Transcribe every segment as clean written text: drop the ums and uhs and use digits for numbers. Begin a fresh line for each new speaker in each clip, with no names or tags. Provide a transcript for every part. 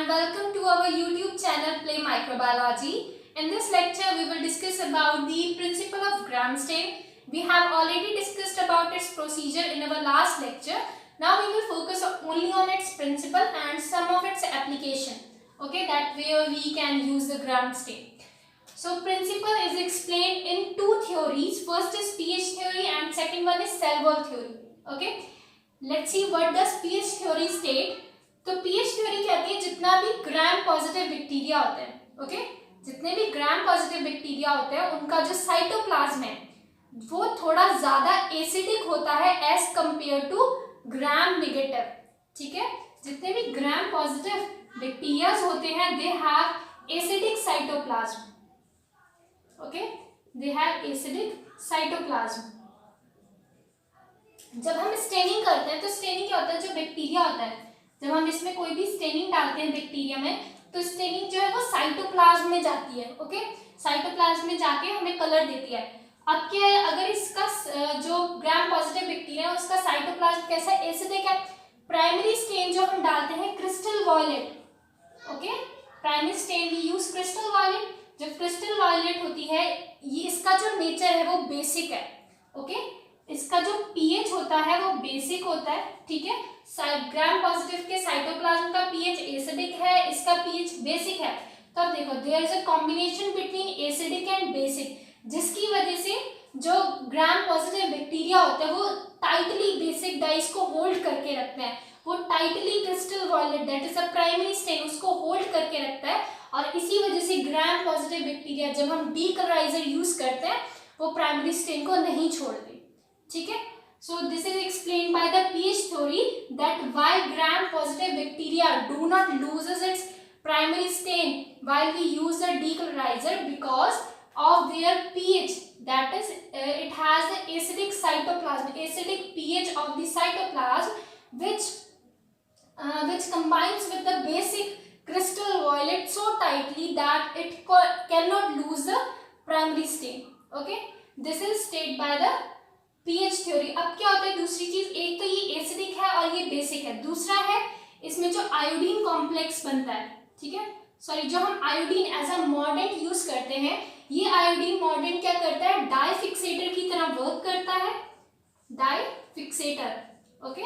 and welcome to our YouTube channel Play Microbiology. In this lecture we will discuss about the principle of gram stain. We have already discussed about its procedure in our last lecture. Now we will focus only on its principle and some of its application. Okay, that where we can use the gram stain. So principle is explained in two theories. First is pH theory and second one is cell wall theory. Okay, let's see what does pH theory state. तो pH theory कहती है जितना भी Gram positive bacteria होते हैं, okay, जितने भी Gram positive bacteria होते हैं उनका जो साइटोप्लाज्म है वो थोड़ा ज्यादा एसिडिक होता है as compare to Gram negative. ठीक है, जितने भी ग्राम पॉजिटिव बैक्टीरियाज होते हैं they have acidic cytoplasm. Okay, they have acidic cytoplasm. जब हम स्टेनिंग करते हैं तो स्टेनिंग क्या होता है, जो बैक्टीरिया होता है जब हम इसमें कोई भी स्टेनिंग डालते हैं बैक्टीरिया में तो स्टेनिंग जो है वो साइटोप्लाज्म में जाती है. ओके, साइटोप्लाज्म में जाके हमें कलर देती है. अब क्या है, अगर इसका जो ग्राम पॉजिटिव बैक्टीरिया है उसका साइटोप्लाज्म कैसा है, एसिडिक है. प्राइमरी स्टेन जो हम डालते हैं crystal violet. Okay, primary stain we use crystal violet. जब क्रिस्टल वॉयलेट होती है ये इसका जो नेचर है वो बेसिक है. ओके, इसका जो पीएच होता है वो बेसिक होता है. ठीक है, ग्राम पॉजिटिव के साइटोप्लाज्म का पीएच एसिडिक है, इसका पीएच बेसिक है. तो अब देखो there is a combination between acidic and basic, जिसकी वजह से जो ग्राम पॉजिटिव बैक्टीरिया होता है वो टाइटली बेसिक डाइस को होल्ड करके रखते हैं. वो tightly crystal violet that is a primary stain उसको होल्ड करके रखता है और इसी वजह से ग्राम पॉजिटिव बैक्टीरिया जब हम डीकलराइजर यूज करते हैं वो प्राइमरी स्टेन को नहीं छोड़ते. ठीक है, so this is explained by the pH theory that why gram positive bacteria do not loses its primary stain while we use the decolorizer, because of their pH, that is it has the acidic cytoplasm, acidic pH of the cytoplasm which combines with the basic crystal violet so tightly that it cannot lose the primary stain. Okay, this is stated by the pH theory. अब क्या होता है दूसरी चीज, एक तो ये acidic है और ये बेसिक है, दूसरा है इसमें जो आयोडीन कॉम्प्लेक्स बनता है. ठीक है, सॉरी, जो हम iodine as a mordant use करते हैं ये आयोडीन मॉर्डेंट क्या करता है, डाई फिक्सेटर की तरह वर्क करता है. Dye fixator, okay,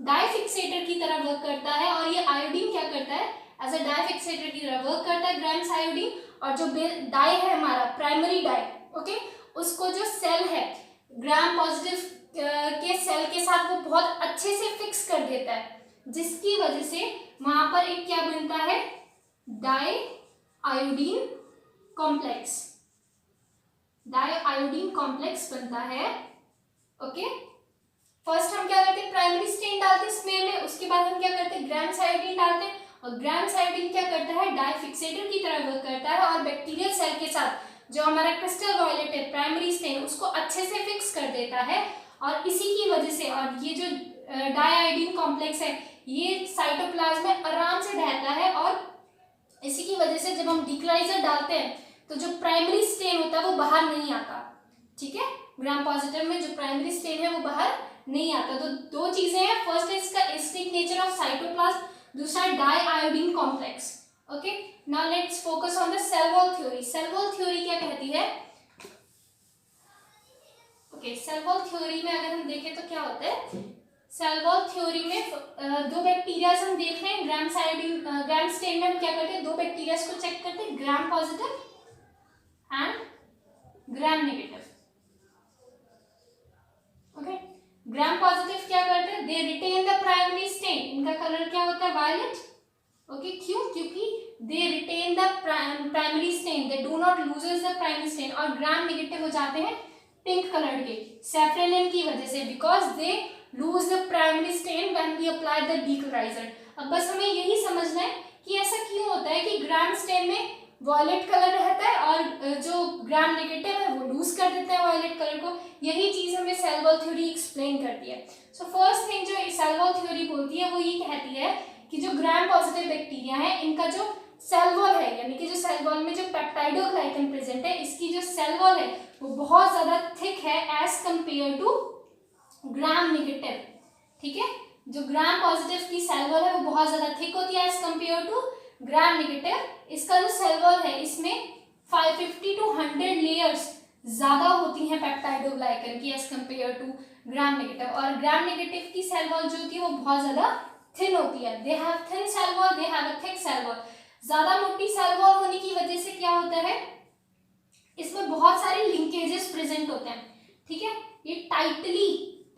dye fixator की तरह वर्क करता है और ये आयोडीन क्या करता है, एज अ डाई फिक्सेटर की तरह वर्क करता है ग्राम्स आयोडीन. और जो डाई है हमारा प्राइमरी डाई, ओके, उसको जो सेल है ग्राम पॉजिटिव के सेल के साथ वो बहुत अच्छे से फिक्स कर देता है, जिसकी वजह से वहां पर एक क्या बनता है, dye iodine complex. Dye iodine complex बनता है. ओके, फर्स्ट हम क्या करते हैं, प्राइमरी स्टेन डालते हैं स्मेयर में, उसके बाद हम क्या करते हैं, ग्राम्स आयोडीन डालते हैं और ग्राम्स आयोडीन क्या करता है, डाई फिक्सेटर की तरह वर्क करता है और बैक्टीरियल सेल के साथ जो हमारा क्रिस्टल वॉयलेट है प्राइमरी स्टेन उसको अच्छे से फिक्स कर देता है. और इसी की वजह से और ये जो डाइआयोडीन कॉम्प्लेक्स है ये साइटोप्लाज्म में आराम से रहता है और इसी की वजह से जब हम डिक्लाइजर डालते हैं तो जो प्राइमरी स्टेन होता है वो बाहर नहीं आता. ठीक है, ग्राम पॉजिटिव में जो प्राइमरी स्टेन है वो बाहर नहीं आता. तो दो चीजें हैं, फर्स्ट है इसका एसिडिक नेचर ऑफ साइटोप्लाज्म, दूसरा diiodine complex. Okay, now let's focus on the cell wall theory. Cell wall theory क्या कहती है, ओके, सेल वॉल थ्योरी में अगर हम देखें तो क्या होता है, सेल वॉल थ्योरी में दो बैक्टीरिया हम देख रहे हैं ग्राम आयोडीन ग्राम स्टेन में हम क्या करते हैं, दो बैक्टीरिया को चेक करते हैं, Gram positive and Gram negative. Okay, Gram positive क्या करते हैं, they retain the primary stain, इनका कलर क्या होता है, वायलेट. ओके, क्यों, क्योंकि they retain the primary stain, they do not loses the primary stain. और ग्राम नेगेटिव हो जाते हैं पिंक कलर के सैफ्रनिन की वजह से, because they lose the primary stain when we apply the decolorizer. अब बस हमें यही समझना है कि ऐसा क्यों होता है कि ग्राम स्टेन में वॉयलेट कलर रहता है और जो ग्राम नेगेटिव है वो लूज कर देता है वॉयलेट कलर को. यही चीज हमें सेल वॉल थ्योरी एक्सप्लेन करती है. सो फर्स्ट थिंग जो सेल वॉल थ्योरी बोलती है वो ये कहती है कि जो ग्राम पॉजिटिव बैक्टीरिया है इनका जो सेल वॉल है, यानी कि जो सेल वॉल में जो पेप्टाइडोग्लाइकन प्रेजेंट है इसकी जो सेल वॉल है वो बहुत ज्यादा थिक है as compare to Gram negative. ठीक है, जो ग्राम पॉजिटिव की सेल वॉल है वो बहुत ज्यादा थिक होती है as compare to Gram negative इसका जो सेल वॉल है इसमें 550 to 100 लेयर्स ज्यादा होती हैं पेप्टाइडोग्लाइकन की as compare to Gram negative, और ग्राम नेगेटिव की सेल वॉल जो होती है वो बहुत ज्यादा थिन होती है। They have thin cell wall, they have a thick cell wall. ज्यादा मोटी सेल वॉल होने की वजह से क्या होता है, इसमें बहुत सारे लिंकेजेस प्रेजेंट होते हैं, ठीक है, ये टाइटली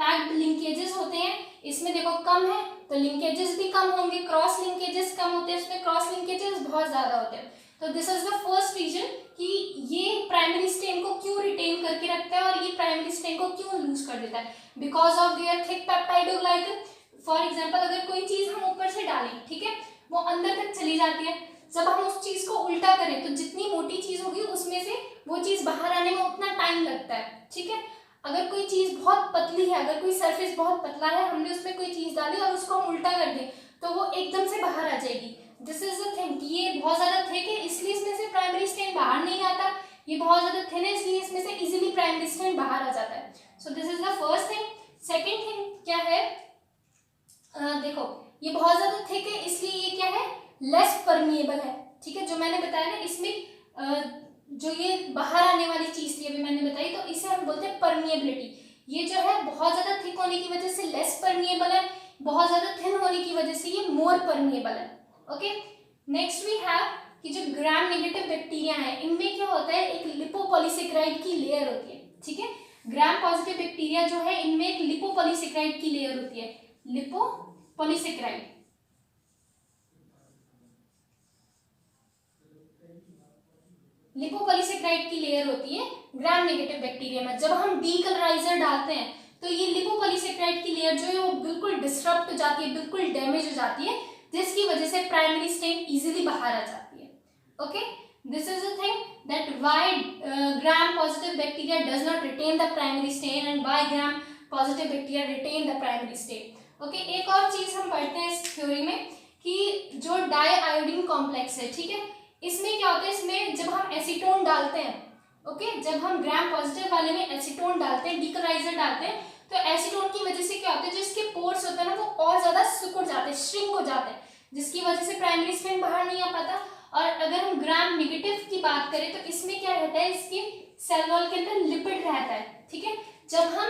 पैक्ड लिंकेजेस होते हैं। इसमें देखो कम है तो लिंकेजेस भी कम होंगे, क्रॉस लिंकेजेस कम होते हैं, इसमें क्रॉस लिंकेजेस बहुत ज्यादा होते हैं। तो this is the first reason कि ये प्राइमरी स्ट्रेन को क्यों रिटेन करके रखता है और ये प्राइमरी स्ट्रेन को क्यों लूज कर देता है, because of their thick peptidoglycan. For example अगर कोई चीज हम ऊपर से डालें, ठीक है, वो अंदर तक चली जाती है, जब हम उस चीज को उल्टा करें तो जितनी मोटी चीज होगी उसमें से वो चीज बाहर आने में उतना टाइम लगता है, ठीक है। अगर कोई चीज बहुत पतली है, अगर कोई सरफेस बहुत पतला है, हमने उसमें कोई चीज डाली और उसको हम उल्टा कर दें तो वो एकदम से बाहर आ जाएगी। दिस इज द थिंग, ये बहुत ज्यादा थिक है इसलिए इसमें से प्राइमरी स्ट्रेन बाहर नहीं आता, ये बहुत ज्यादा थिन है इसलिए इसमें से इजीली प्राइमरी स्ट्रेन बाहर आ जाता है। सो this is the first thing. Second thing क्या है, देखो ये बहुत ज्यादा थिक है इसलिए ये क्या है, लेस परमिएबल है, ठीक है। जो मैंने बताया ना इसमें जो ये बाहर आने वाली चीज थी अभी मैंने बताई, तो इसे हम बोलते हैं परमिएबिलिटी। ये जो है बहुत ज्यादा थिक होने की वजह से लेस परमिएबल है, बहुत ज्यादा थिन होने की वजह से ये मोर परमिएबल है। ओके, नेक्स्ट वी हैव कि जो ग्राम नेगेटिव बैक्टीरिया है इनमें क्या होता है, एक लिपोपॉलीसेकेराइड की लेयर होती है, ठीक है। ग्राम पॉजिटिव बैक्टीरिया जो है इनमें एक लिपोपॉलीसेकेराइड की लेयर होती है, लिपोपॉलीसेकेराइड। लिपोपॉलीसेकेराइड की लेयर होती है ग्राम नेगेटिव बैक्टीरिया में। जब हम डीकलराइजर डालते हैं तो ये लिपोपॉलीसेकेराइड की लेयर जो है वो बिल्कुल डिस्टर्ब हो जाती है, बिल्कुल डैमेज हो जाती है, जिसकी वजह से प्राइमरी स्ट्रेन इजीली बाहर आ जाती है। Okay, this is the thing that why Gram positive bacteria does not retain the primary strain and why Gram positive bacteria retain the primary strain. Okay, एक और चीज हम पढ़ते हैं इस थ्योरी में कि जो डाई आयोडीन कॉम्प्लेक्स है, ठीक है, इसमें क्या होता है, इसमें जब हम एसीटोन डालते हैं, ओके, जब हम ग्राम पॉजिटिव वाले में एसीटोन डालते हैं, डीकलराइजर डालते हैं, तो एसीटोन की वजह से क्या होता है, जो इसके पोर्स होते हैं ना वो और ज्यादा सिकुड़ जाते हैं, श्रिंक हो जाते हैं, जिसकी वजह से प्राइमरी स्ट्रेन बाहर नहीं आ पाता। और अगर हम ग्राम नेगेटिव की बात करें तो इसमें क्या रहता है, इसके सेल वॉल के अंदर लिपिड रहता है, ठीक है। जब हम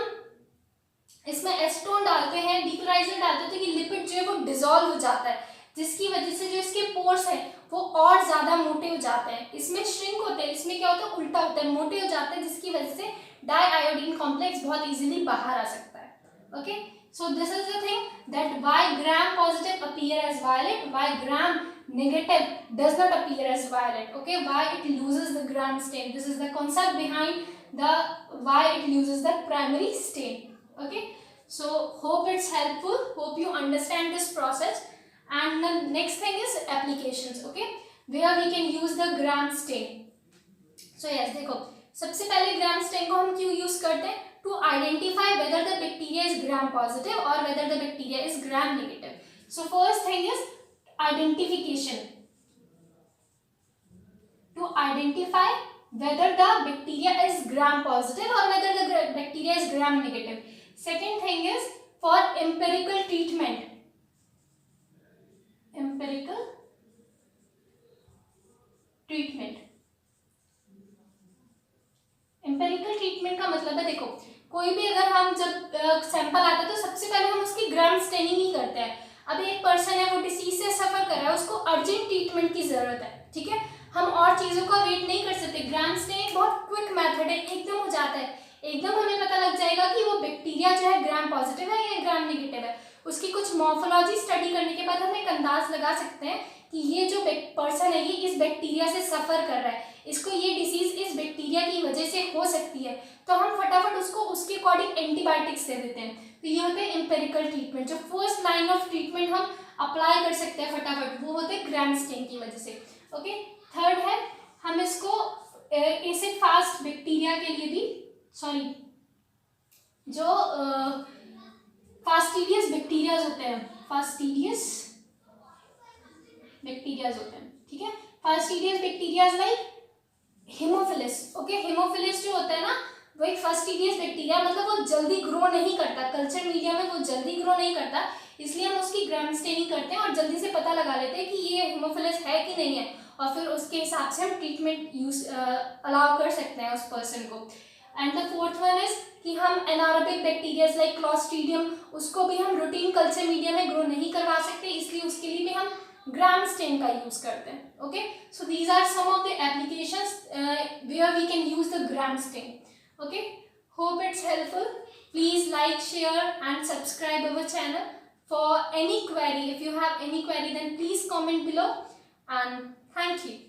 इसमें एसीटोन डालते हैं, डीकलराइजर डालते हैं, तो ये लिपिड जो है वो डिसॉल्व हो जाता है, जिसकी वजह से जो इसके पोर्स हैं वो और ज्यादा मोटे हो जाते हैं, इसमें श्रिंक होते हैं, इसमें क्या होता है, उल्टा होता है, मोटे हो जाते हैं, जिसकी वजह से डाई आयोडीन कॉम्प्लेक्स बहुत इजीली बाहर आ सकता है। Okay, so this is the thing that why Gram positive appear as violet, why Gram negative does not appear as violet. Okay, why it loses the gram stain, this is the concept behind the why it loses the primary stain. Okay, so hope it's helpful, hope you understand this process. And the next thing is applications, okay, where we can use the gram stain. So yes, देखो सबसे पहले gram stain को हम क्यों use करते हैं, to identify whether the bacteria is gram positive or whether the bacteria is gram negative. So first thing is identification, to identify whether the bacteria is gram positive or whether the bacteria is gram negative. Second thing is for empirical treatment, empirical treatment, empirical treatment का मतलब है, देखो कोई भी अगर हम जब sample आता है तो सबसे पहले हम उसकी ग्राम स्टेनिंग ही करते हैं। अब एक पर्सन है वो डिसीज से सफर कर रहा है, उसको अर्जेंट ट्रीटमेंट की जरूरत है, ठीक है, हम और चीजों का वेट नहीं कर सकते। ग्राम स्टेनिंग बहुत क्विक मेथड है, एकदम हो जाता है, एकदम हमें पता लग जाएगा कि वो बैक्टीरिया जो है ग्राम पॉजिटिव है या ग्राम नेगेटिव है। उसकी कुछ मॉर्फोलॉजी स्टडी करने के बाद हम एक अंदाज लगा सकते हैं कि ये जो पर्सन है ये इस बैक्टीरिया से सफर कर रहा है, इसको ये डिसीज इस बैक्टीरिया की वजह से हो सकती है, तो हम फटाफट उसको उसके अकॉर्डिंग एंटीबायोटिक्स दे देते हैं। तो ये होते हैं एम्पेरिकल ट्रीटमेंट, जो फर्स्ट लाइन ऑफ ट्रीटमेंट हम अप्लाई कर सकते हैं फटाफट, वो होते हैं ग्राम स्टेन की वजह से। ओके, थर्ड है हम इसको एसिड फास्ट बैक्टीरिया के लिए भी, सॉरी जो फास्टिडियस बैक्टीरियाज होते हैं, फास्टिडियस बैक्टीरियाज होते हैं, ठीक है, फास्टिडियस बैक्टीरियाज लाइक हेमोफिलिस। ओके, हेमोफिलिस जो होता है ना वो एक फास्टिडियस बैक्टीरिया, मतलब वो जल्दी ग्रो नहीं करता, कल्चर मीडिया में वो जल्दी ग्रो नहीं करता, इसलिए हम उसकी ग्राम स्टेनिंग करते हैं और जल्दी से पता लगा लेते हैं कि ये हेमोफिलस है कि नहीं है, और फिर उसके हिसाब से हम ट्रीटमेंट अलाउ कर सकते हैं उस पर्सन को। And the fourth one is कि हम एनारोबिक बैक्टीरियाज लाइक क्लॉस्ट्रीडियम उसको भी हम रूटीन कल्चर मीडिया में ग्रो नहीं करवा सकते, इसलिए उसके लिए भी हम ग्राम स्टेन का यूज करते हैं। Okay, so these are some of the applications where we can use the Gram stain. Okay, hope it's helpful. Please like, share and subscribe our channel. For any query, if you have any query, then please comment below, and thank you.